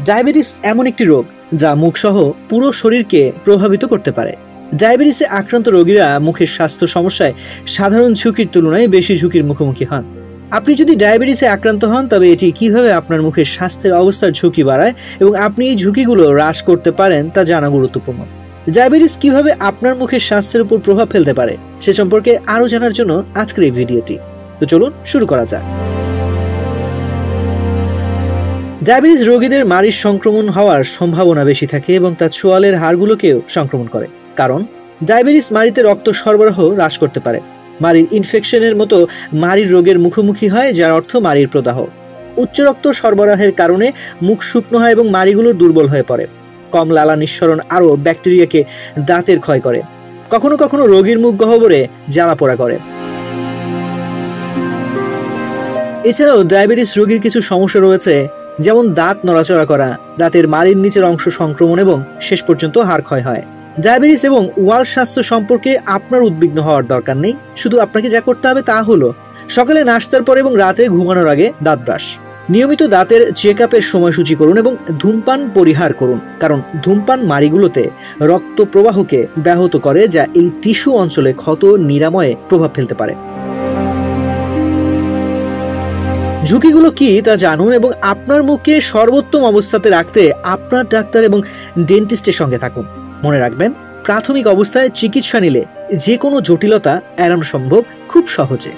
Diabetes এমন একটি রোগ যা মুখসহ পুরো শরীরকে প্রভাবিত করতে পারে। ডায়াবেটিসে আক্রান্ত রোগীরা মুখের স্বাস্থ্য সমস্যায় সাধারণ ঝুঁকির তুলনায় বেশি ঝুঁকির মুখোমুখি হন। আপনি যদি ডায়াবেটিসে আক্রান্ত হন তবে এটি কিভাবে আপনার মুখের স্বাস্থ্যের অবস্থার ঝুঁকি বাড়ায় এবং আপনি এই ঝুঁকিগুলো হ্রাস করতে পারেন তা জানা গুরুত্বপূর্ণ। ডায়াবেটিস কিভাবে আপনার মুখের স্বাস্থ্যের উপর প্রভাব ফেলতে পারে সে সম্পর্কে আরও জানার জন্য আজকের এই ভিডিওটি। তো চলুন শুরু করা যাক। ডায়াবেটিস রোগীদের মাড়ির সংক্রমণ হওয়ার সম্ভাবনা বেশি থাকে এবং তা চোয়ালের হাড়গুলোকেও সংক্রমণ করে, কারণ ডায়াবেটিস মাড়িতে রক্ত সরবরাহ হ্রাস করতে পারে। মাড়ির ইনফেকশনের মতো মাড়ির রোগের মুখোমুখি হয়, যার অর্থ মাড়ির প্রদাহ। উচ্চ রক্ত সরবরাহের কারণে মুখ শুকনো হয় এবং মাড়িগুলো দুর্বল হয়ে পড়ে। কম লালা নিঃসরণ আরও ব্যাকটেরিয়াকে দাঁতের ক্ষয় করে। কখনো কখনো রোগীর মুখ গহ্বরে জ্বালা পোড়া করে। এছাড়াও ডায়াবেটিস রোগীর কিছু সমস্যা রয়েছে, যেমন দাঁত নড়াচড়া করা, দাঁতের মাড়ির নিচের অংশ সংক্রমণ এবং শেষ পর্যন্ত হাড় ক্ষয় হয়। ডায়াবেটিস এবং ওয়াল স্বাস্থ্য সম্পর্কে আপনার উদ্বিগ্ন হওয়ার দরকার নেই। শুধু আপনাকে যা করতে হবে তা হলো সকালে নাস্তার পর এবং রাতে ঘুমানোর আগে দাঁত ব্রাশ, নিয়মিত দাঁতের চেক আপের সময়সূচি করুন এবং ধূমপান পরিহার করুন, কারণ ধূমপান মাড়িগুলোতে রক্ত প্রবাহকে ব্যাহত করে, যা এই টিস্যু অঞ্চলে ক্ষত নিরাময়ে প্রভাব ফেলতে পারে। ঝুঁকিগুলো কি তা জানুন এবং আপনার মুখকে সর্বোত্তম অবস্থাতে রাখতে আপনার ডাক্তার এবং ডেন্টিস্টের সঙ্গে থাকুন। মনে রাখবেন, প্রাথমিক অবস্থায় চিকিৎসা নিলে যে কোনো জটিলতা এড়ানো সম্ভব খুব সহজে।